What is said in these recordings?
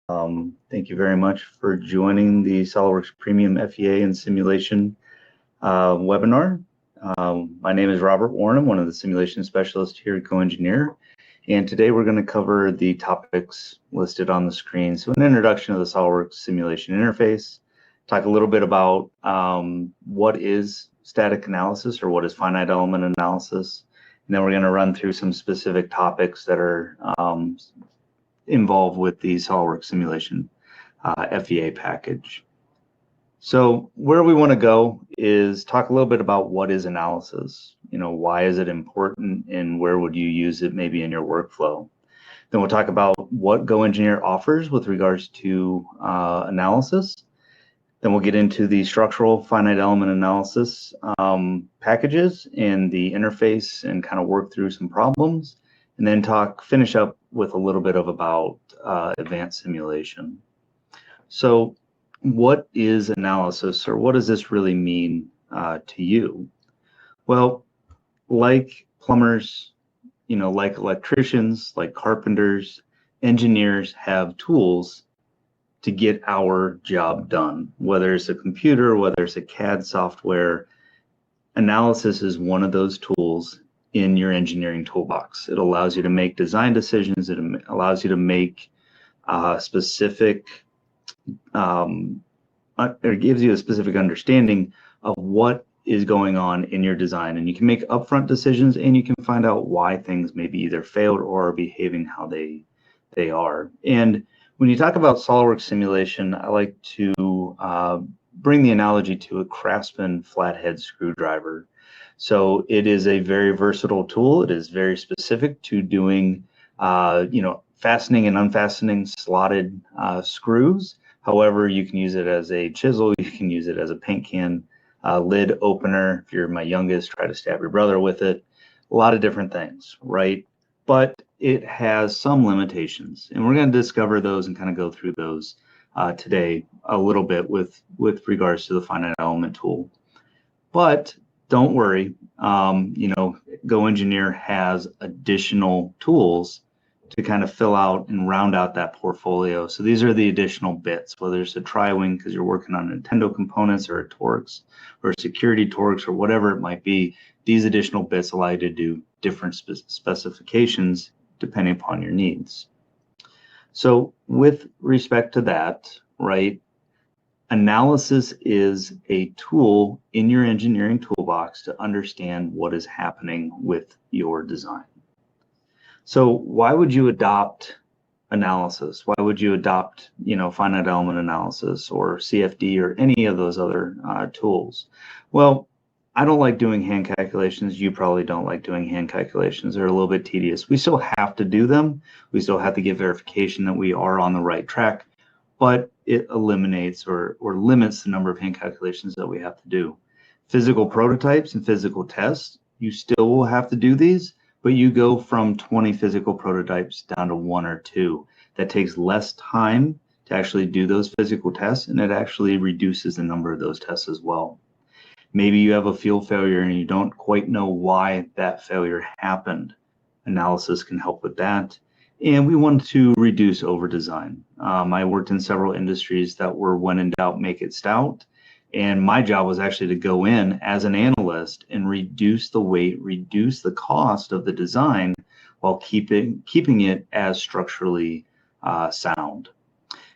Thank you very much for joining the SOLIDWORKS Premium FEA and Simulation webinar. My name is Robert Warren. I'm one of the simulation specialists here at GoEngineer. And today we're going to cover the topics listed on the screen. So an introduction of the SOLIDWORKS simulation interface, talk a little bit about what is static analysis or what is finite element analysis. And then we're going to run through some specific topics that are involved with the SOLIDWORKS simulation FEA package. So where we want to go is talk a little bit about what is analysis. Why is it important and where would you use it maybe in your workflow? Then we'll talk about what GoEngineer offers with regards to analysis. Then we'll get into the structural finite element analysis packages and the interface and kind of work through some problems. And then finish up with a little bit about advanced simulation. So what is analysis, or what does this really mean to you? Well, like plumbers, like electricians, like carpenters, engineers have tools to get our job done, whether it's a computer, whether it's a CAD software. Analysis is one of those tools in your engineering toolbox. It allows you to make design decisions. It allows you to make specific, it gives you a specific understanding of what is going on in your design. And you can make upfront decisions, and you can find out why things maybe either failed or are behaving how they are. And when you talk about SOLIDWORKS simulation, I like to bring the analogy to a Craftsman flathead screwdriver. So it is a very versatile tool. It is very specific to doing, fastening and unfastening slotted screws. However, you can use it as a chisel. You can use it as a paint can lid opener. If you're my youngest, try to stab your brother with it. A lot of different things, right? But it has some limitations, and we're going to discover those and kind of go through those today a little bit with regards to the finite element tool. But don't worry, GoEngineer has additional tools to kind of fill out and round out that portfolio. So these are the additional bits, whether it's a tri-wing because you're working on Nintendo components, or a Torx, or a security Torx, or whatever it might be. These additional bits allow you to do different specifications depending upon your needs. So with respect to that, right, analysis is a tool in your engineering toolbox to understand what is happening with your design. So why would you adopt analysis? Why would you adopt, finite element analysis or CFD or any of those other tools? Well, I don't like doing hand calculations. You probably don't like doing hand calculations. They're a little bit tedious. We still have to do them. We still have to get verification that we are on the right track, but it eliminates or limits the number of hand calculations that we have to do. Physical prototypes and physical tests, you still will have to do these, but you go from 20 physical prototypes down to 1 or 2. That takes less time to actually do those physical tests, and it actually reduces the number of those tests as well. Maybe you have a field failure and you don't quite know why that failure happened. Analysis can help with that. And we want to reduce over-design. I worked in several industries that were, when in doubt, make it stout. And my job was actually to go in as an analyst and reduce the weight, reduce the cost of the design while keeping it as structurally sound.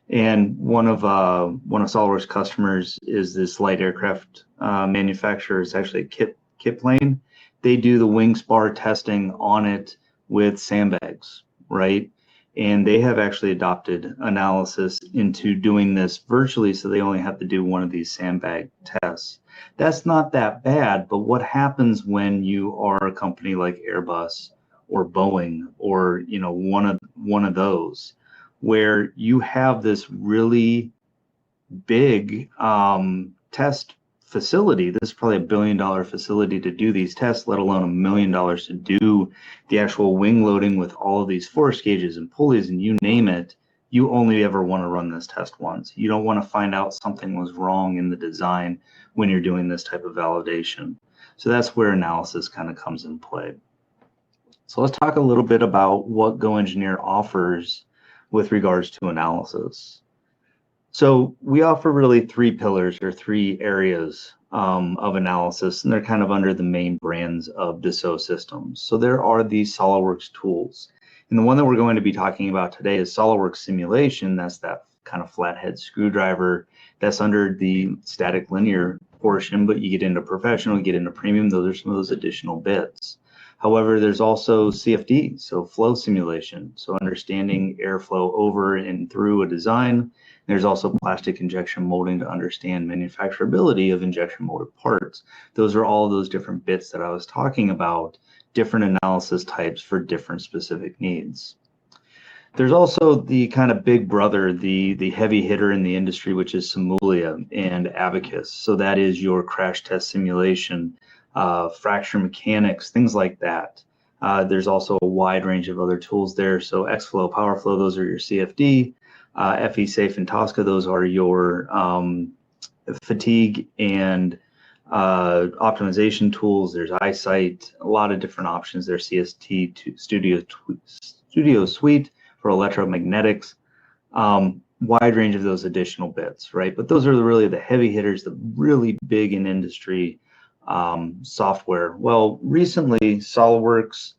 And one of SOLIDWORKS customers is this light aircraft manufacturer. It's actually a kit plane. They do the wing spar testing on it with sandbags, right? And they have actually adopted analysis into doing this virtually, so they only have to do one of these sandbag tests. That's not that bad, but what happens when you are a company like Airbus or Boeing or one of those, where you have this really big test facility? This is probably $1 billion facility to do these tests, let alone $1 million to do the actual wing loading with all of these force gauges and pulleys and you name it. You only ever want to run this test once. You don't want to find out something was wrong in the design when you're doing this type of validation. So that's where analysis kind of comes in play. So let's talk a little bit about what GoEngineer offers with regards to analysis. So we offer really three pillars or three areas of analysis, and they're kind of under the main brands of Dassault systems. So there are these SOLIDWORKS tools. And the one that we're going to be talking about today is SOLIDWORKS Simulation. That's that kind of flathead screwdriver that's under the static linear portion, but you get into professional, you get into premium, those are some of those additional bits. However, there's also CFD, so flow simulation, so understanding airflow over and through a design. There's also plastic injection molding to understand manufacturability of injection molded parts. Those are all those different bits that I was talking about, different analysis types for different specific needs. There's also the kind of big brother, the heavy hitter in the industry, which is Simulia and Abacus. So that is your crash test simulation, fracture mechanics, things like that. There's also a wide range of other tools there. So XFlow, PowerFlow, those are your CFD. FE Safe and Tosca, those are your fatigue and optimization tools. There's EyeSight, a lot of different options. There's CST Studio Suite for electromagnetics, wide range of those additional bits, right? But those are really the heavy hitters, the really big in industry software. Well, recently SOLIDWORKS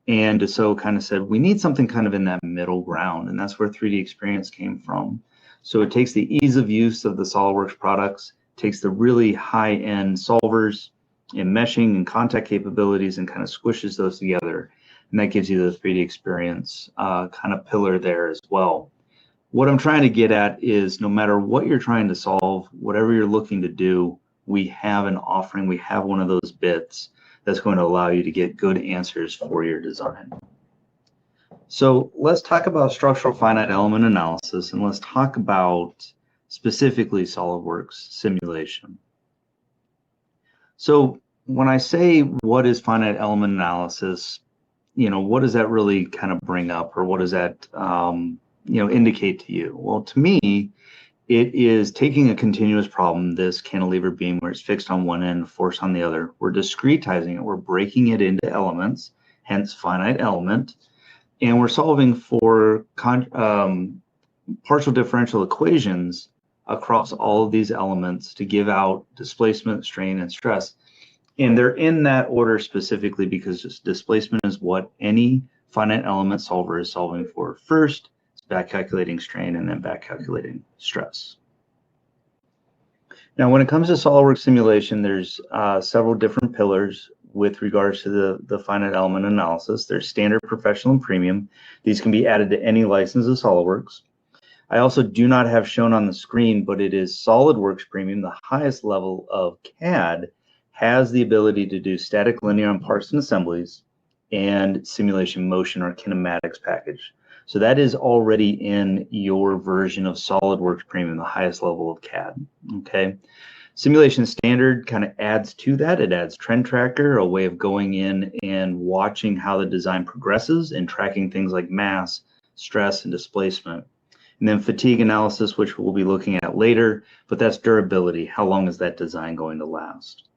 and Dassault kind of said, we need something kind of in that middle ground, and that's where 3D Experience came from. So it takes the ease of use of the SOLIDWORKS products, takes the really high-end solvers and meshing and contact capabilities and kind of squishes those together. And that gives you the 3D Experience kind of pillar there as well. What I'm trying to get at is no matter what you're trying to solve, whatever you're looking to do, we have an offering, we have one of those bits that's going to allow you to get good answers for your design. So let's talk about structural finite element analysis, and let's talk about specifically SOLIDWORKS simulation. So when I say what is finite element analysis, what does that really kind of bring up, or what does that indicate to you? Well, to me, it is taking a continuous problem, this cantilever beam where it's fixed on one end, force on the other. We're discretizing it. We're breaking it into elements, hence finite element. And we're solving for partial differential equations across all of these elements to give out displacement, strain, and stress. And they're in that order specifically because displacement is what any finite element solver is solving for first. Back calculating strain and then back calculating stress. Now, when it comes to SOLIDWORKS simulation, there's several different pillars with regards to the finite element analysis. There's standard, professional, and premium. These can be added to any license of SOLIDWORKS. I also do not have shown on the screen, but it is SOLIDWORKS Premium, the highest level of CAD, has the ability to do static linear on parts and assemblies and simulation motion or kinematics package. So that is already in your version of SOLIDWORKS Premium, the highest level of CAD, okay? Simulation Standard kind of adds to that. It adds Trend Tracker, a way of going in and watching how the design progresses and tracking things like mass, stress, and displacement. And then Fatigue Analysis, which we'll be looking at later, but that's durability. How long is that design going to last?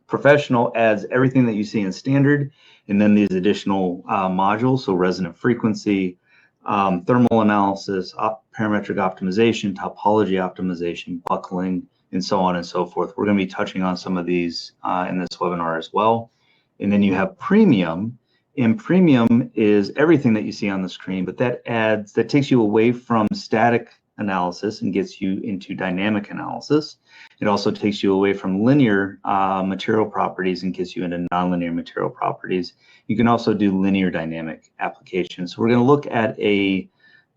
Professional adds everything that you see in Standard, and then these additional modules, so resonant frequency, thermal analysis, parametric optimization, topology optimization, buckling, and so on and so forth. We're going to be touching on some of these in this webinar as well. And then you have Premium, and Premium is everything that you see on the screen, but that takes you away from static analysis and gets you into dynamic analysis. It also takes you away from linear material properties and gets you into nonlinear material properties. You can also do linear dynamic applications. So we're going to look at a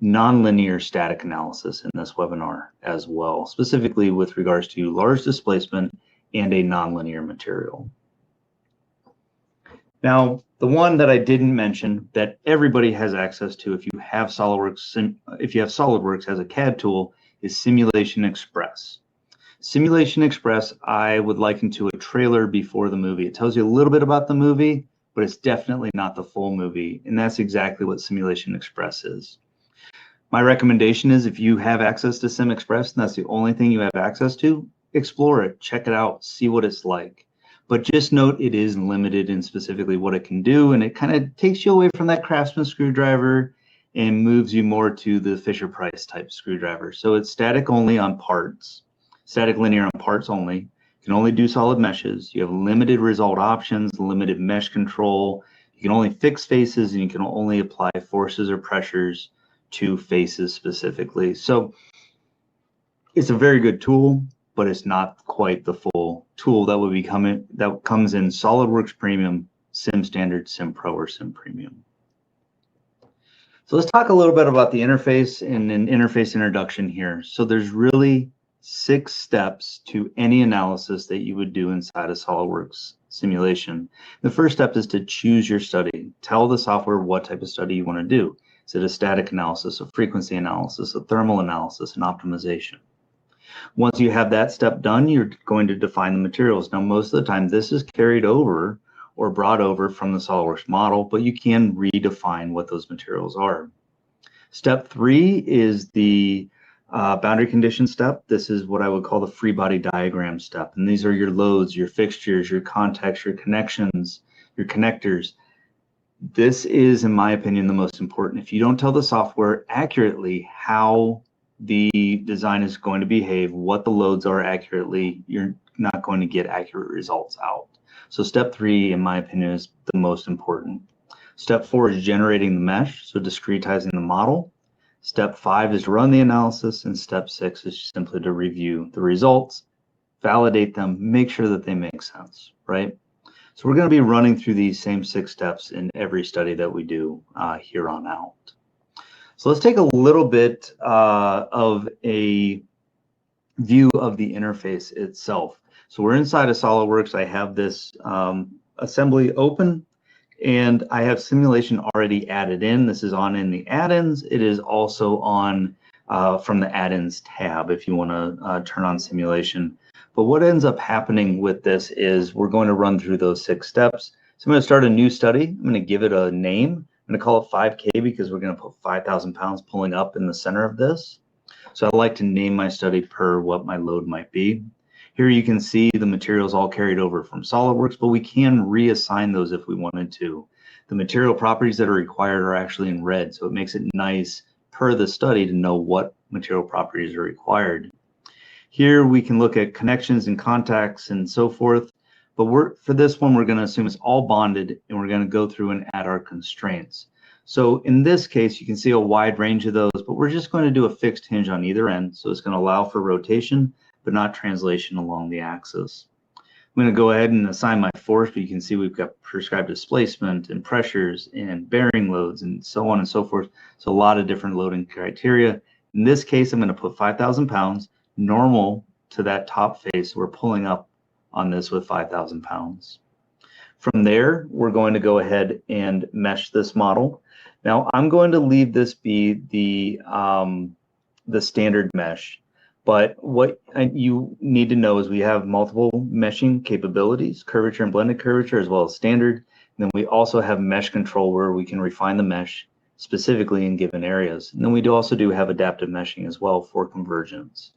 nonlinear static analysis in this webinar as well, specifically with regards to large displacement and a nonlinear material. Now, the one that I didn't mention that everybody has access to if you have SOLIDWORKS as a CAD tool is Simulation Express. Simulation Express, I would liken to a trailer before the movie. It tells you a little bit about the movie, but it's definitely not the full movie, and that's exactly what Simulation Express is. My recommendation is if you have access to Sim Express and that's the only thing you have access to, explore it, check it out, see what it's like. But just note it is limited in specifically what it can do, and it kind of takes you away from that Craftsman screwdriver and moves you more to the Fisher-Price type screwdriver. So it's static only on parts, static linear on parts only. You can only do solid meshes. You have limited result options, limited mesh control. You can only fix faces, and you can only apply forces or pressures to faces specifically. So it's a very good tool, but it's not quite the full tool that would be coming, that comes in SolidWorks Premium, Sim Standard, Sim Pro, or Sim Premium. So let's talk a little bit about the interface and an interface introduction here. So there's really 6 steps to any analysis that you would do inside a SolidWorks simulation. The first step is to choose your study. Tell the software what type of study you want to do. Is it a static analysis, a frequency analysis, a thermal analysis, an optimization? Once you have that step done, you're going to define the materials. Now, most of the time, this is carried over or brought over from the SOLIDWORks model, but you can redefine what those materials are. Step 3 is the boundary condition step. This is what I would call the free body diagram step. And these are your loads, your fixtures, your contacts, your connections, your connectors. This is, in my opinion, the most important. If you don't tell the software accurately how the design is going to behave, what the loads are accurately, you're not going to get accurate results out. So step 3, in my opinion, is the most important. Step 4 is generating the mesh, so discretizing the model. Step 5 is to run the analysis, and step 6 is simply to review the results, validate them, make sure that they make sense, right? So we're going to be running through these same 6 steps in every study that we do here on out. So let's take a little bit of a view of the interface itself. So we're inside of SolidWorks. I have this assembly open, and I have simulation already added in. This is on in the add-ins. It is also on from the add-ins tab if you want to turn on simulation. But what ends up happening with this is we're going to run through those 6 steps. So I'm going to start a new study. I'm going to give it a name. I'm going to call it 5K because we're going to put 5,000 pounds pulling up in the center of this. So I like to name my study per what my load might be. Here you can see the materials all carried over from SolidWorks, but we can reassign those if we wanted to. The material properties that are required are actually in red, so it makes it nice per the study to know what material properties are required. Here we can look at connections and contacts and so forth, but for this one, we're going to assume it's all bonded, and we're going to go through and add our constraints. So in this case, you can see a wide range of those, but we're just going to do a fixed hinge on either end. So it's going to allow for rotation, but not translation along the axis. I'm going to go ahead and assign my force, but you can see we've got prescribed displacement and pressures and bearing loads and so on and so forth. So a lot of different loading criteria. In this case, I'm going to put 5,000 pounds, normal to that top face. We're pulling up on this with 5,000 pounds. From there, we're going to go ahead and mesh this model. Now, I'm going to leave this be the standard mesh. But what you need to know is we have multiple meshing capabilities, curvature and blended curvature, as well as standard. And then we also have mesh control where we can refine the mesh specifically in given areas. And then we also do have adaptive meshing as well for convergence.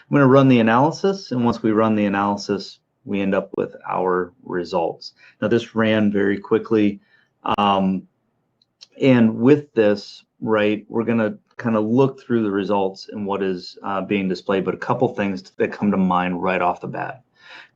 I'm going to run the analysis, and once we run the analysis, we end up with our results. Now, this ran very quickly. And with this, right, we're going to kind of look through the results and what is being displayed, but a couple things that come to mind right off the bat.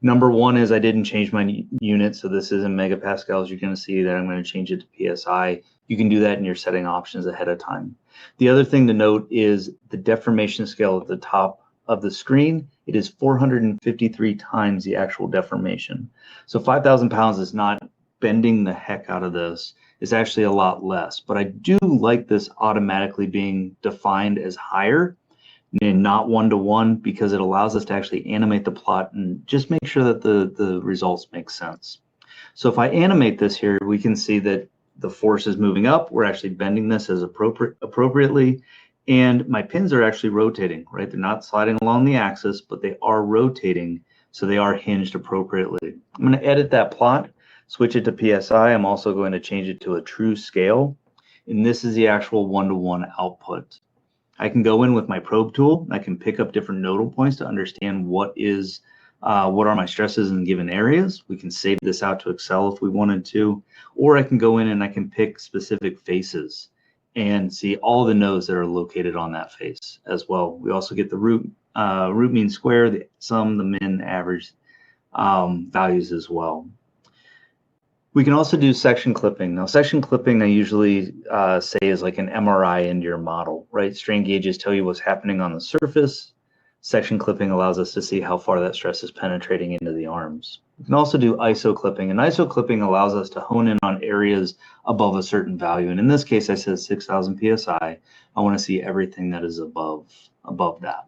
Number one is I didn't change my unit, so this is in megapascals. You're going to see that I'm going to change it to PSI. You can do that in your setting options ahead of time. The other thing to note is the deformation scale at the top of the screen. It is 453 times the actual deformation. So 5,000 pounds is not bending the heck out of this. It's actually a lot less, but I do like this automatically being defined as higher and not one-to-one because it allows us to actually animate the plot and just make sure that the results make sense. So if I animate this here, we can see that the force is moving up. We're actually bending this as appropriately, and my pins are actually rotating, right? They're not sliding along the axis, but they are rotating, so they are hinged appropriately. I'm going to edit that plot. Switch it to PSI. I'm also going to change it to a true scale. And this is the actual one-to-one output. I can go in with my probe tool. I can pick up different nodal points to understand what are my stresses in given areas. We can save this out to Excel if we wanted to, or I can go in and I can pick specific faces and see all the nodes that are located on that face as well. We also get the root mean square, the sum, the min, average values as well. We can also do section clipping. Now, section clipping I usually say is like an MRI into your model, right? Strain gauges tell you what's happening on the surface. Section clipping allows us to see how far that stress is penetrating into the arms. We can also do ISO clipping, and ISO clipping allows us to hone in on areas above a certain value. And in this case, I said 6,000 PSI. I want to see everything that is above that.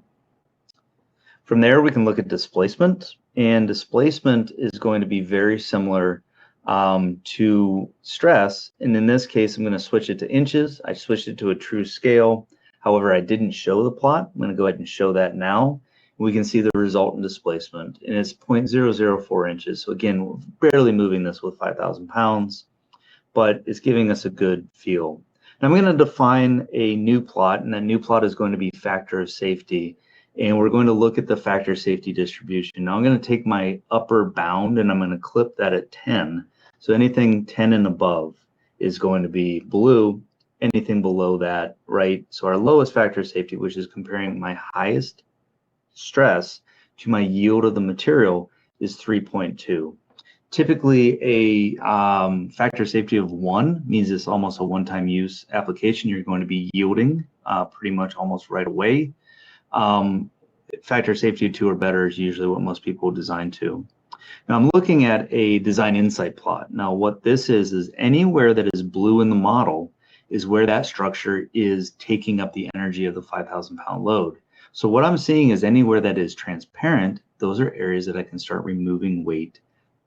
From there, we can look at displacement, and displacement is going to be very similar to stress. And in this case, I'm going to switch it to inches. I switched it to a true scale. However, I didn't show the plot. I'm going to go ahead and show that now. We can see the resultant displacement, and it's 0.004 inches. So again, we're barely moving this with 5,000 pounds, but it's giving us a good feel. Now I'm going to define a new plot, and that new plot is going to be factor of safety. And we're going to look at the factor of safety distribution. Now I'm going to take my upper bound, and I'm going to clip that at 10. So anything 10 and above is going to be blue. Anything below that, right? So our lowest factor of safety, which is comparing my highest stress to my yield of the material, is 3.2. Typically, a factor of safety of 1 means it's almost a one-time use application. You're going to be yielding pretty much almost right away. Factor of safety of 2 or better is usually what most people design to. Now I'm looking at a design insight plot. Now what this is anywhere that is blue in the model is where that structure is taking up the energy of the 5,000 pound load. So what I'm seeing is anywhere that is transparent, those are areas that I can start removing weight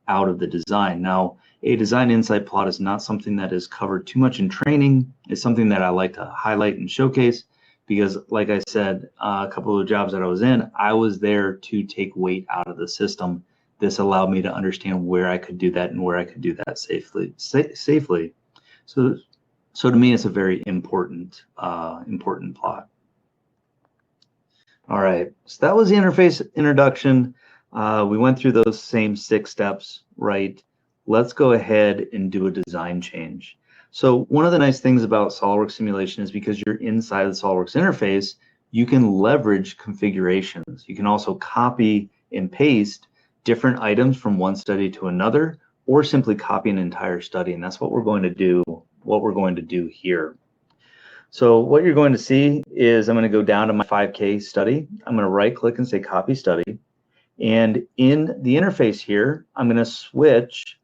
out of the design. Now, a design insight plot is not something that is covered too much in training. It's something that I like to highlight and showcase because, like I said, a couple of jobs that I was in, I was there to take weight out of the system. This allowed me to understand where I could do that and where I could do that safely. So to me, it's a very important plot. All right, so that was the interface introduction. We went through those same 6 steps, right? Let's go ahead and do a design change. So one of the nice things about SOLIDWORKS Simulation is because you're inside the SOLIDWORKS interface, you can leverage configurations. You can also copy and paste different items from one study to another, or simply copy an entire study, and that's what we're going to do. Here. So what you're going to see is I'm going to go down to my 5K study. I'm going to right click and say copy study. And in the interface here, I'm going to switch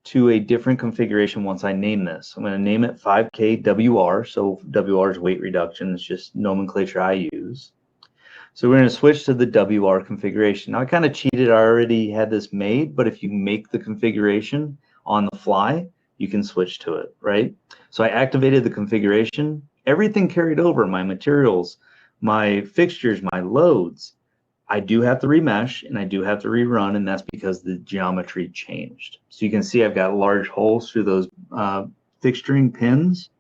to a different configuration once I name this. I'm going to name it 5K WR. So WR is weight reduction. It's just nomenclature I use. So we're going to switch to the WR configuration. Now I kind of cheated. I already had this made, but if you make the configuration on the fly, you can switch to it, right? So I activated the configuration. Everything carried over, my materials, my fixtures, my loads. I do have to remesh and I do have to rerun, and that's because the geometry changed. So you can see I've got large holes through those fixturing pins.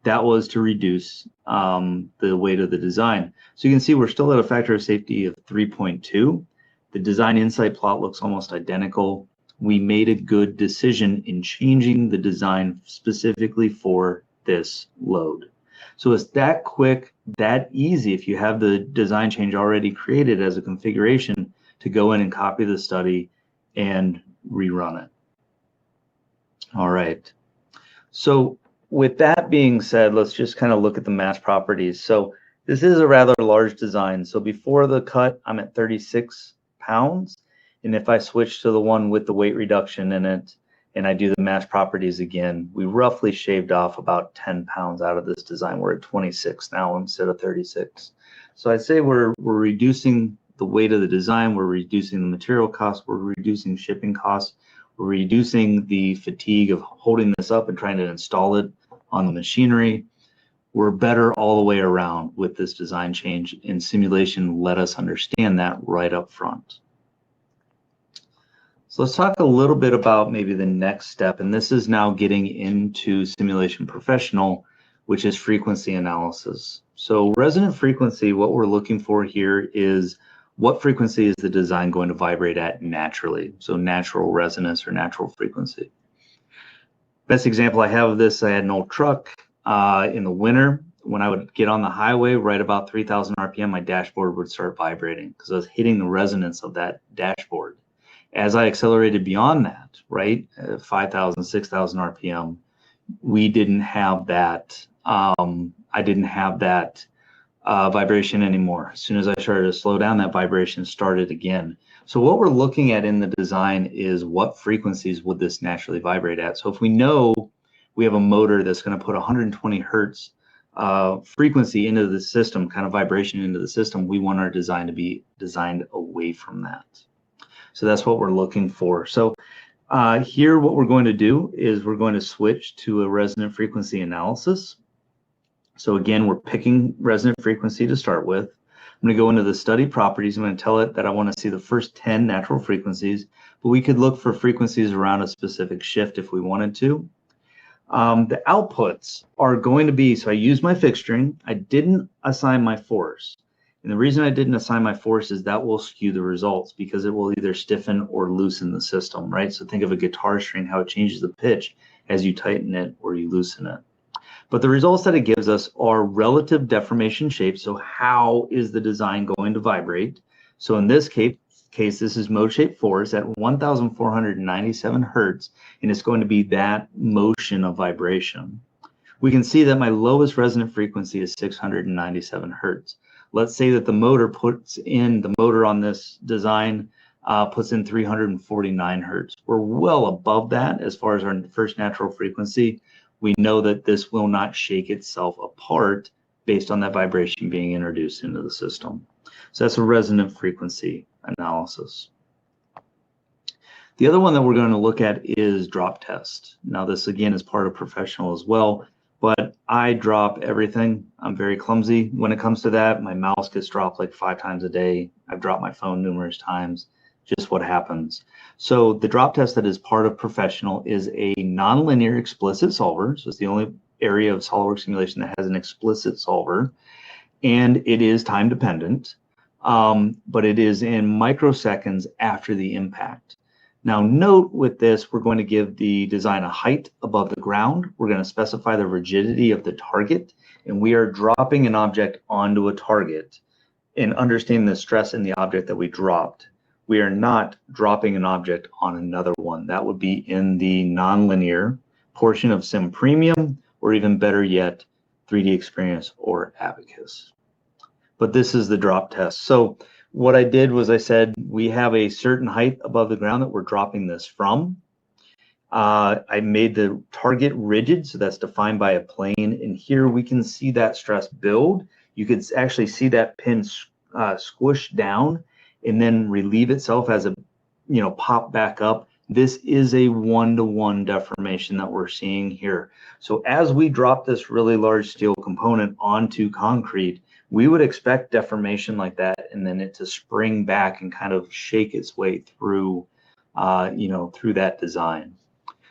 That was to reduce the weight of the design. So you can see we're still at a factor of safety of 3.2. The design insight plot looks almost identical. We made a good decision in changing the design specifically for this load. So it's that quick, that easy if you have the design change already created as a configuration to go in and copy the study and rerun it. All right. So with that being said, let's just kind of look at the mass properties. So this is a rather large design. So before the cut, I'm at 36 pounds. And if I switch to the one with the weight reduction in it, and I do the mass properties again, we roughly shaved off about 10 pounds out of this design. We're at 26 now instead of 36. So I'd say we're reducing the weight of the design, we're reducing the material costs, we're reducing shipping costs, we're reducing the fatigue of holding this up and trying to install it on the machinery. We're better all the way around with this design change, and simulation let us understand that right up front. So let's talk a little bit about maybe the next step, and this is now getting into Simulation Professional, which is frequency analysis. So resonant frequency, what we're looking for here is what frequency is the design going to vibrate at naturally? So natural resonance or natural frequency. Best example I have of this, I had an old truck. In the winter, when I would get on the highway right about 3,000 RPM, my dashboard would start vibrating because I was hitting the resonance of that dashboard. As I accelerated beyond that, right, 5,000, 6,000 RPM, we didn't have that. I didn't have that vibration anymore. As soon as I started to slow down, that vibration started again. So what we're looking at in the design is what frequencies would this naturally vibrate at. So if we know we have a motor that's going to put 120 hertz frequency into the system, kind of vibration into the system, we want our design to be designed away from that. So that's what we're looking for. So here what we're going to do is we're going to switch to a resonant frequency analysis. So again, we're picking resonant frequency to start with. I'm going to go into the study properties. I'm going to tell it that I want to see the first 10 natural frequencies, but we could look for frequencies around a specific shift if we wanted to. The outputs are going to be, so I use my fixturing. I didn't assign my force. And the reason I didn't assign my force is that will skew the results because it will either stiffen or loosen the system, right? So think of a guitar string, how it changes the pitch as you tighten it or you loosen it. But the results that it gives us are relative deformation shapes. So how is the design going to vibrate? So in this case, this is mode shape force at 1,497 hertz, and it's going to be that motion of vibration. We can see that my lowest resonant frequency is 697 hertz. Let's say that the motor on this design puts in 349 hertz. We're well above that as far as our first natural frequency. We know that this will not shake itself apart based on that vibration being introduced into the system. So that's a resonant frequency analysis. The other one that we're going to look at is drop test. Now this again is part of professional as well, but I drop everything. I'm very clumsy when it comes to that. My mouse gets dropped like 5 times a day. I've dropped my phone numerous times. Just what happens. So the drop test that is part of professional is a nonlinear explicit solver. So it's the only area of SOLIDWORKS simulation that has an explicit solver, and it is time dependent, but it is in microseconds after the impact. Now note with this, we're going to give the design a height above the ground. We're going to specify the rigidity of the target, and we are dropping an object onto a target and understanding the stress in the object that we dropped. We are not dropping an object on another one. That would be in the nonlinear portion of Sim Premium, or even better yet, 3D Experience or Abacus. But this is the drop test. So what I did was I said we have a certain height above the ground that we're dropping this from. I made the target rigid, so that's defined by a plane. And here we can see that stress build. You could actually see that pin squish down and then relieve itself as a, pop back up. This is a one-to-one deformation that we're seeing here. So as we drop this really large steel component onto concrete, we would expect deformation like that, and then it to spring back and kind of shake its way through, through that design.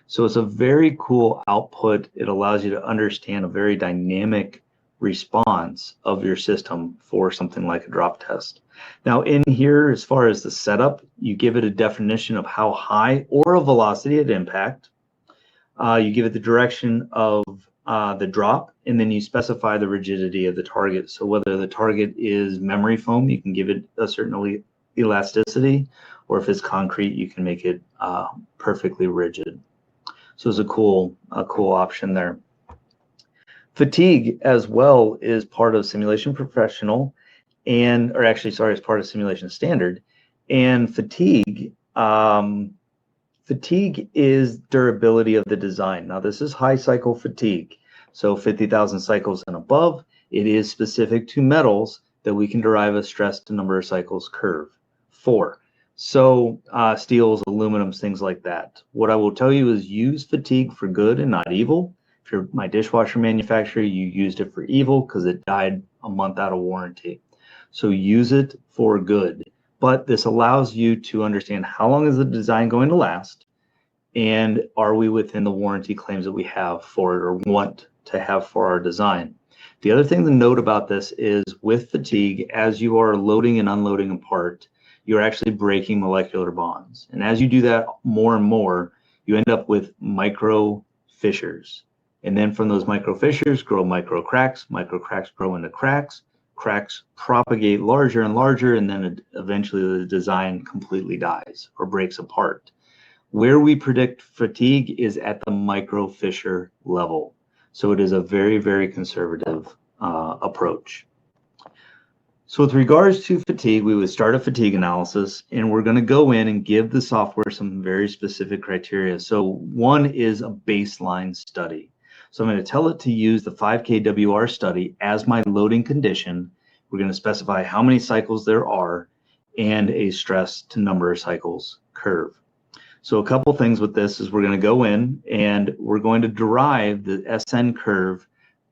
So it's a very cool output. It allows you to understand a very dynamic response of your system for something like a drop test. Now in here, as far as the setup, you give it a definition of how high or a velocity at impact. You give it the direction of the drop, and then you specify the rigidity of the target. So whether the target is memory foam, you can give it a certain elasticity, or if it's concrete, you can make it perfectly rigid. So it's a cool option there. Fatigue as well is part of Simulation Professional, it's part of Simulation Standard. And fatigue is durability of the design. Now this is high cycle fatigue, so 50,000 cycles and above. It is specific to metals that we can derive a stress to number of cycles curve for. So steels, aluminums, things like that. What I will tell you is use fatigue for good and not evil. If you're my dishwasher manufacturer, you used it for evil because it died a month out of warranty. So use it for good. But this allows you to understand how long is the design going to last, and are we within the warranty claims that we have for it or want to have for our design. The other thing to note about this is with fatigue, as you are loading and unloading a part, you're actually breaking molecular bonds. And as you do that more and more, you end up with micro fissures. And then from those micro fissures grow micro cracks grow into cracks propagate larger and larger, and then eventually the design completely dies or breaks apart. Where we predict fatigue is at the micro fissure level. So it is a very, very conservative approach. So with regards to fatigue, we would start a fatigue analysis, and we're going to go in and give the software some very specific criteria. So one is a baseline study. So I'm going to tell it to use the 5K WR study as my loading condition. We're going to specify how many cycles there are and a stress to number of cycles curve. So a couple things with this is we're going to go in and we're going to derive the SN curve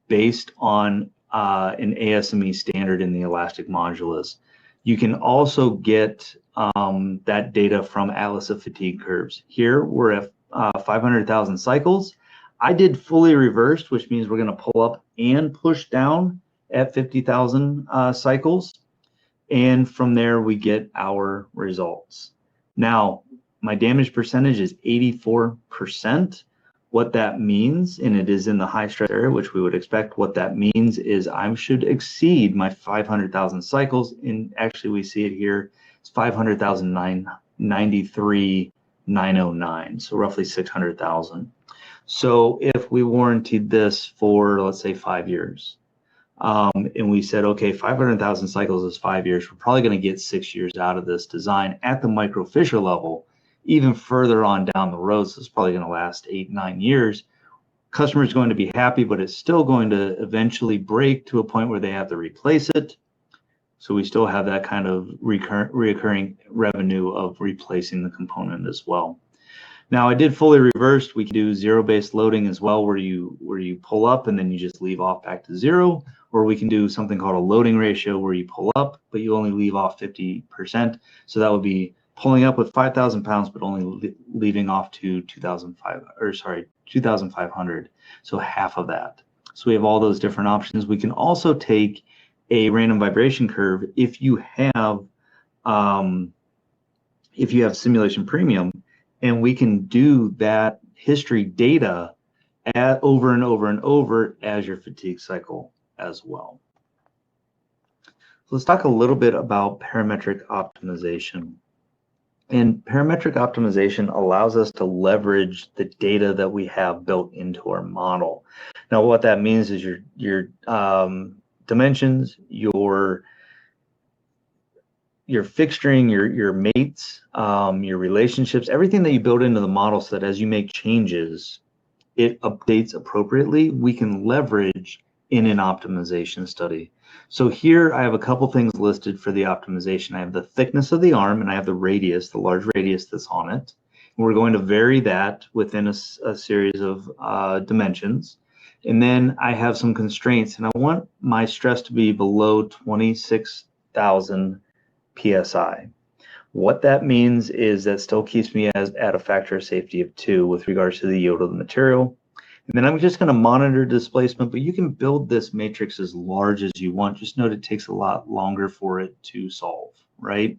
based on an ASME standard in the elastic modulus. You can also get that data from Atlas of Fatigue curves. Here we're at 500,000 cycles. I did fully reversed, which means we're going to pull up and push down at 50,000 cycles. And from there we get our results. Now, my damage percentage is 84%. What that means, and it is in the high stress area, which we would expect, what that means is I should exceed my 500,000 cycles. And actually we see it here, it's 500,993,909, so roughly 600,000. So if we warranted this for, let's say, 5 years, and we said, okay, 500,000 cycles is 5 years, we're probably going to get 6 years out of this design at the micro fissure level. Even further on down the road, so it's probably going to last 8-9 years. Customer is going to be happy, but it's still going to eventually break to a point where they have to replace it. So we still have that kind of recurring revenue of replacing the component as well. Now I did fully reversed. We can do zero-based loading as well, where you pull up and then you just leave off back to zero, or we can do something called a loading ratio where you pull up, but you only leave off 50%. So that would be pulling up with 5,000 pounds, but only leaving off to 2,500. So half of that. So we have all those different options. We can also take a random vibration curve if you have simulation premium, and we can do that history data over and over and over as your fatigue cycle as well. So let's talk a little bit about parametric optimization. And parametric optimization allows us to leverage the data that we have built into our model. Now, what that means is your dimensions, your fixturing, your mates, your relationships, everything that you build into the model, so that as you make changes, it updates appropriately. We can leverage in an optimization study. So here I have a couple things listed for the optimization. I have the thickness of the arm, and I have the radius, the large radius that's on it. And we're going to vary that within a series of dimensions. And then I have some constraints, and I want my stress to be below 26,000 PSI. What that means is that still keeps me at a factor of safety of 2 with regards to the yield of the material. And then I'm just going to monitor displacement, but you can build this matrix as large as you want. Just note it takes a lot longer for it to solve, right?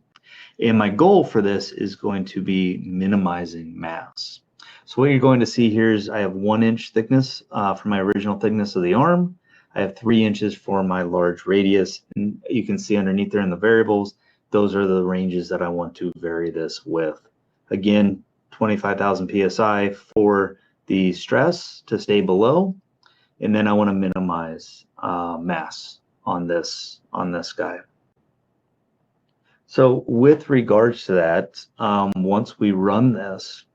And my goal for this is going to be minimizing mass. So what you're going to see here is I have 1 inch thickness for my original thickness of the arm. I have 3 inches for my large radius. And you can see underneath there in the variables, those are the ranges that I want to vary this with. Again, 25,000 PSI for the stress to stay below, and then I want to minimize mass on this guy. So with regards to that, once we run this,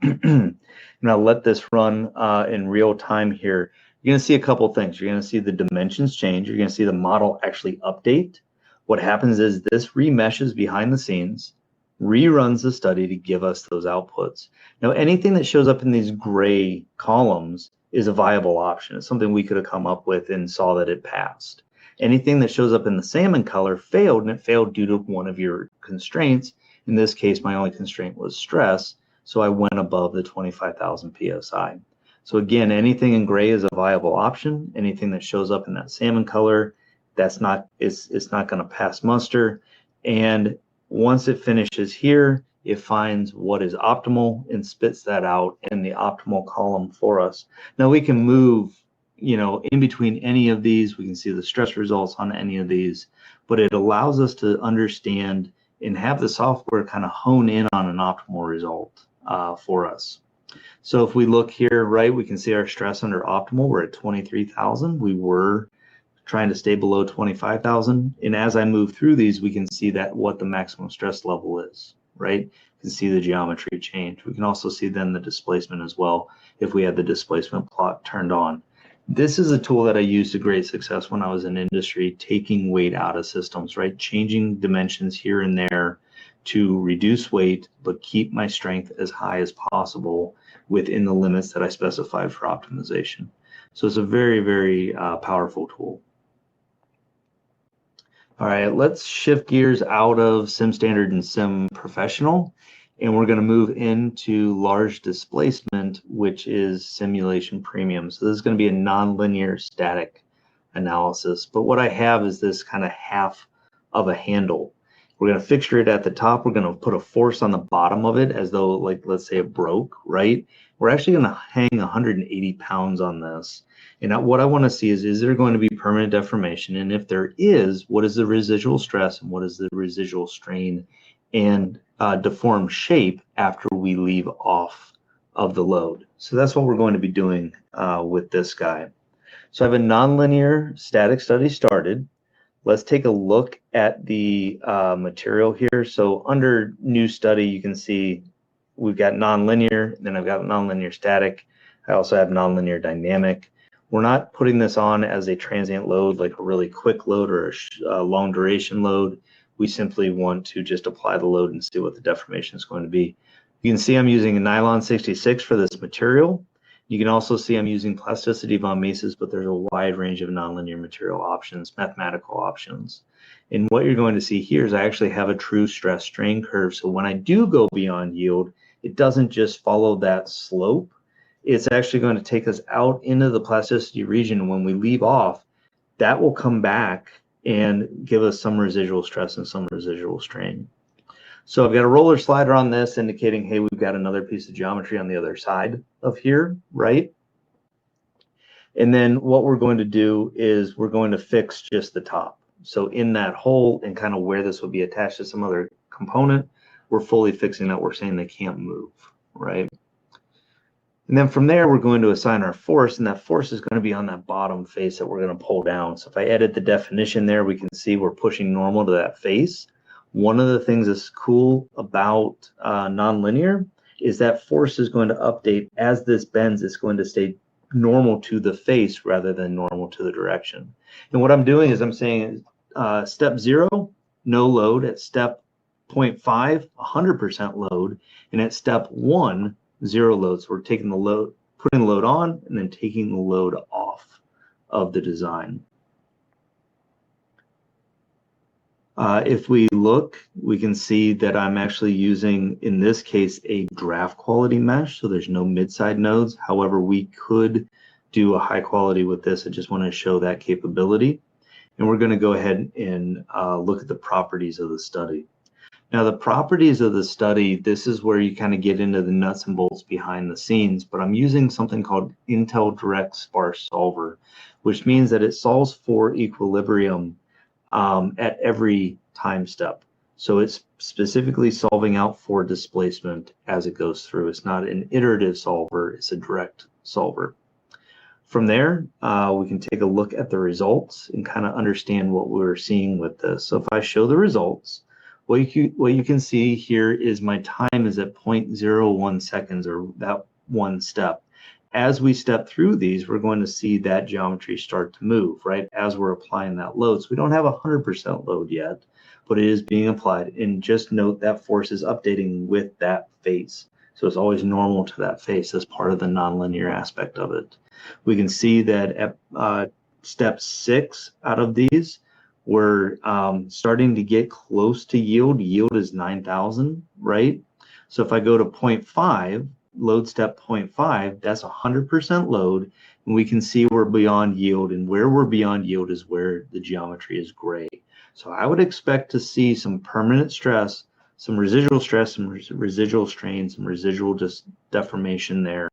and I'll let this run in real time here, you're going to see a couple things. You're going to see the dimensions change. You're going to see the model actually update. What happens is this remeshes behind the scenes, reruns the study to give us those outputs. Now, anything that shows up in these gray columns is a viable option. It's something we could have come up with and saw that it passed. Anything that shows up in the salmon color failed, and it failed due to one of your constraints. In this case, my only constraint was stress, so I went above the 25,000 PSI. So again, anything in gray is a viable option. Anything that shows up in that salmon color, it's not going to pass muster. And once it finishes here, it finds what is optimal and spits that out in the optimal column for us. Now we can move, in between any of these. We can see the stress results on any of these, but it allows us to understand and have the software kind of hone in on an optimal result for us. So if we look here, right, we can see our stress under optimal. We're at 23,000. We were trying to stay below 25,000. And as I move through these, we can see that what the maximum stress level is, right? You can see the geometry change. We can also see then the displacement as well if we had the displacement plot turned on. This is a tool that I used to great success when I was in industry, taking weight out of systems, right? Changing dimensions here and there to reduce weight, but keep my strength as high as possible within the limits that I specified for optimization. So it's a very, very powerful tool. All right, let's shift gears out of Sim Standard and Sim Professional, and we're going to move into large displacement, which is Simulation Premium. So this is going to be a nonlinear static analysis. But what I have is this kind of half of a handle. We're going to fixture it at the top. We're going to put a force on the bottom of it as though, like, let's say it broke, right? We're actually going to hang 180 pounds on this. And what I want to see is there going to be permanent deformation? And if there is, what is the residual stress and what is the residual strain and deformed shape after we leave off of the load? So that's what we're going to be doing with this guy. So I have a nonlinear static study started. Let's take a look at the material here. So under new study, you can see we've got nonlinear, then I've got nonlinear static. I also have nonlinear dynamic. We're not putting this on as a transient load, like a really quick load or a long duration load. We simply want to just apply the load and see what the deformation is going to be. You can see I'm using a nylon 66 for this material. You can also see I'm using plasticity von Mises, but there's a wide range of nonlinear material options, mathematical options. And what you're going to see here is I actually have a true stress strain curve. So when I do go beyond yield, it doesn't just follow that slope. It's actually going to take us out into the plasticity region. When we leave off, that will come back and give us some residual stress and some residual strain. So I've got a roller slider on this indicating, hey, we've got another piece of geometry on the other side of here, right? And then what we're going to do is we're going to fix just the top. So in that hole and kind of where this would be attached to some other component, we're fully fixing that. We're saying they can't move, right? And then from there, we're going to assign our force, and that force is going to be on that bottom face that we're going to pull down. So if I edit the definition there, we can see we're pushing normal to that face. One of the things that's cool about nonlinear is that force is going to update as this bends. It's going to stay normal to the face rather than normal to the direction. And what I'm doing is I'm saying step 0, no load. At step 0.5, 100% load. And at step 1, 0 load. So we're taking the load, putting the load on, and then taking the load off of the design. If we look, we can see that I'm actually using, in this case, a draft quality mesh. So there's no mid-side nodes. However, we could do a high quality with this. I just want to show that capability. And we're going to go ahead and look at the properties of the study. Now, the properties of the study, this is where you kind of get into the nuts and bolts behind the scenes, but I'm using something called Intel Direct Sparse Solver, which means that it solves for equilibrium at every time step. So it's specifically solving out for displacement as it goes through. It's not an iterative solver, it's a direct solver. From there, we can take a look at the results and kind of understand what we're seeing with this. So if I show the results, what you can see here is my time is at 0.01 seconds, or that one step. As we step through these, we're going to see that geometry start to move, right, as we're applying that load. So we don't have 100% load yet, but it is being applied. And just note that force is updating with that face. So it's always normal to that face as part of the nonlinear aspect of it. We can see that at step 6 out of these, we're starting to get close to yield. Yield is 9,000, right? So if I go to 0.5, load step 0.5, that's 100% load, and we can see we're beyond yield, and where we're beyond yield is where the geometry is gray. So I would expect to see some permanent stress, some residual stress, some residual strain, some residual just deformation there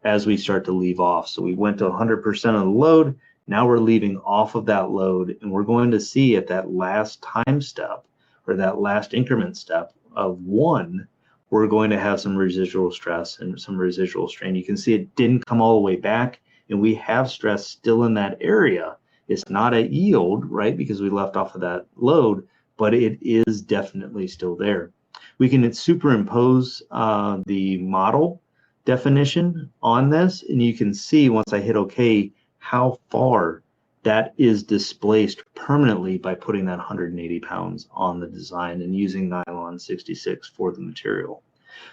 as we start to leave off. So we went to 100% of the load. Now we're leaving off of that load, and we're going to see at that last time step or that last increment step of 1, we're going to have some residual stress and some residual strain. You can see it didn't come all the way back, and we have stress still in that area. It's not at yield, right, because we left off of that load, but it is definitely still there. We can superimpose the model definition on this, and you can see once I hit OK how far that is displaced permanently by putting that 180 pounds on the design and using nylon 66 for the material.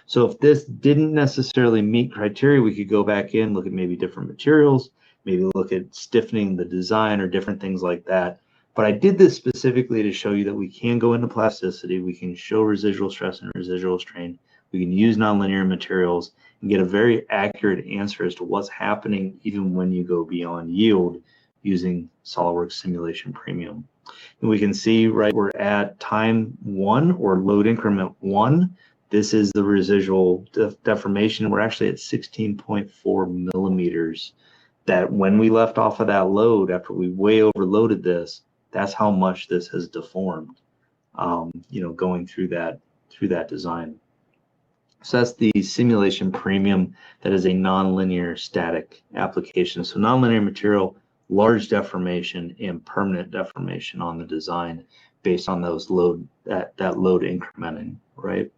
So if this didn't necessarily meet criteria, we could go back in, look at maybe different materials, maybe look at stiffening the design or different things like that. But I did this specifically to show you that we can go into plasticity, we can show residual stress and residual strain, we can use nonlinear materials and get a very accurate answer as to what's happening even when you go beyond yield using SOLIDWORKS Simulation Premium. And we can see, right, we're at time 1 or load increment 1. This is the residual deformation. We're actually at 16.4 millimeters. That when we left off of that load, after we way overloaded this, that's how much this has deformed, going through that design. So that's the Simulation Premium. That is a nonlinear static application. So nonlinear material, large deformation and permanent deformation on the design based on those load that load incrementing, right?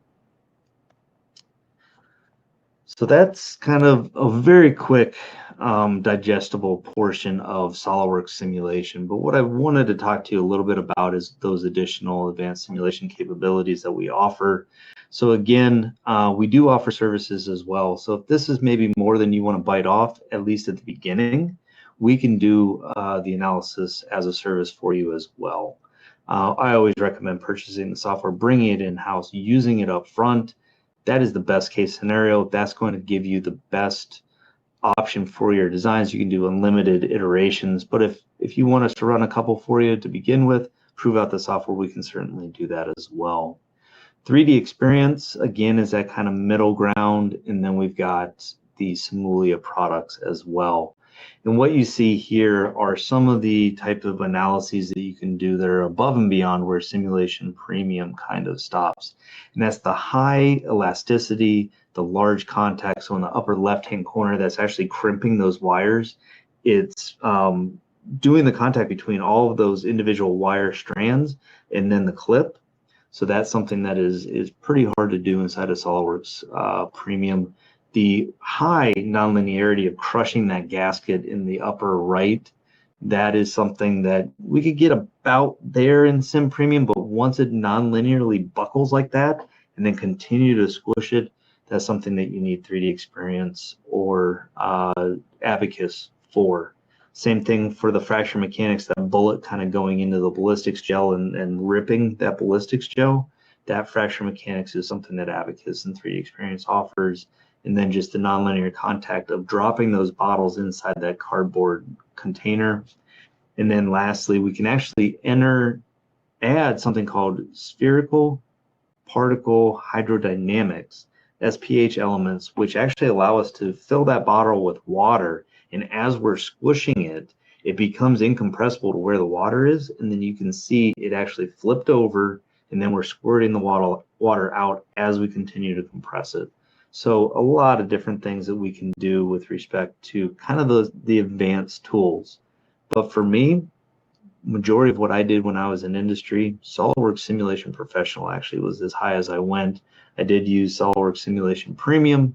So that's kind of a very quick digestible portion of SOLIDWORKS simulation. But what I wanted to talk to you a little bit about is those additional advanced simulation capabilities that we offer. So again, we do offer services as well. So if this is maybe more than you want to bite off, at least at the beginning, we can do the analysis as a service for you as well. I always recommend purchasing the software, bringing it in-house, using it up front. That is the best case scenario. That's going to give you the best option for your designs. You can do unlimited iterations, but if you want us to run a couple for you to begin with, prove out the software, we can certainly do that as well. 3D Experience, again, is that kind of middle ground, and then we've got the Simulia products as well. And what you see here are some of the type of analyses that you can do that are above and beyond where Simulation Premium kind of stops. And that's the high elasticity, the large contact. So in the upper left-hand corner, that's actually crimping those wires. It's doing the contact between all of those individual wire strands and then the clip. So that's something that is pretty hard to do inside of SOLIDWORKS Premium. The high nonlinearity of crushing that gasket in the upper right, that is something that we could get about there in Sim Premium, but once it nonlinearly buckles like that and then continue to squish it, that's something that you need 3D Experience or Abacus for. Same thing for the fracture mechanics, that bullet kind of going into the ballistics gel and ripping that ballistics gel. That fracture mechanics is something that Abacus and 3D Experience offers. And then just the nonlinear contact of dropping those bottles inside that cardboard container. And then lastly, we can actually add something called spherical particle hydrodynamics, SPH elements, which actually allow us to fill that bottle with water. And as we're squishing it, it becomes incompressible to where the water is. And then you can see it actually flipped over, and then we're squirting the water out as we continue to compress it. So a lot of different things that we can do with respect to kind of the advanced tools. But for me, majority of what I did when I was in industry, SOLIDWORKS Simulation Professional actually was as high as I went. I did use SOLIDWORKS Simulation Premium,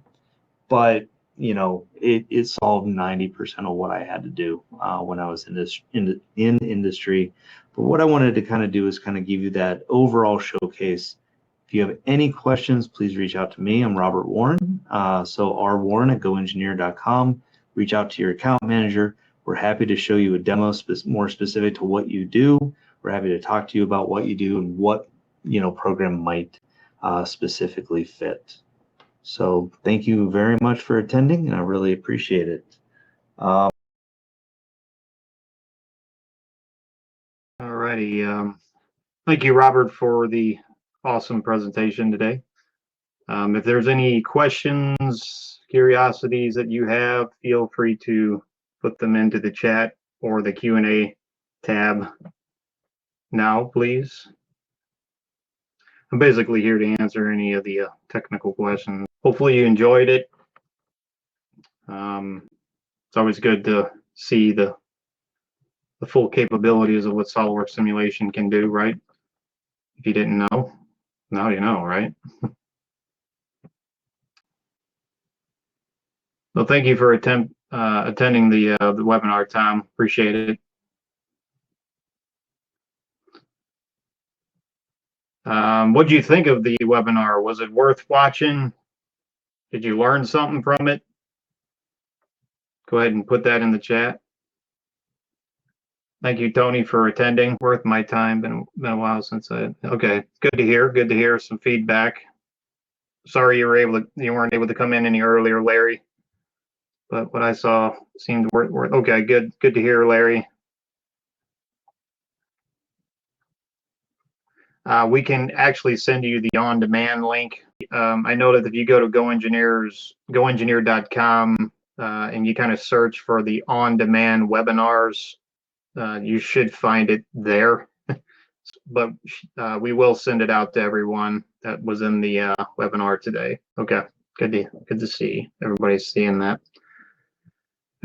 but it solved 90% of what I had to do when I was in industry. But what I wanted to kind of do is kind of give you that overall showcase. If you have any questions, please reach out to me. I'm Robert Warren. So rwarren@goengineer.com. Reach out to your account manager. We're happy to show you a demo more specific to what you do. We're happy to talk to you about what you do and what program might specifically fit. So thank you very much for attending, and I really appreciate it. All righty. Thank you, Robert, for the awesome presentation today. If there's any questions, curiosities that you have, feel free to put them into the chat or the Q&A tab now, please. I'm basically here to answer any of the technical questions. Hopefully you enjoyed it. It's always good to see the full capabilities of what SOLIDWORKS Simulation can do, right? If you didn't know, now you know, right? Well, thank you for attending the webinar, Tom. Appreciate it. What do you think of the webinar? Was it worth watching? Did you learn something from it? Go ahead and put that in the chat. Thank you, Tony, for attending. Worth my time. Been a while since okay, good to hear. Good to hear some feedback. Sorry you weren't able to come in any earlier, Larry. But what I saw seemed worth. Okay, good to hear, Larry. We can actually send you the on-demand link. I know that if you go to GoEngineer.com and you kind of search for the on-demand webinars, you should find it there. But we will send it out to everyone that was in the webinar today. Okay, good to see everybody's seeing that.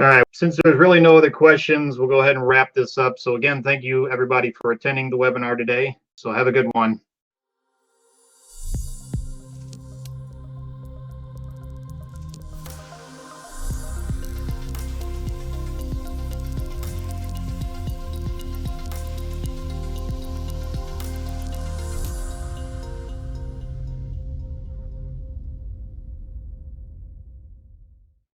All right, since there's really no other questions, we'll go ahead and wrap this up. So again, thank you everybody for attending the webinar today. So have a good one.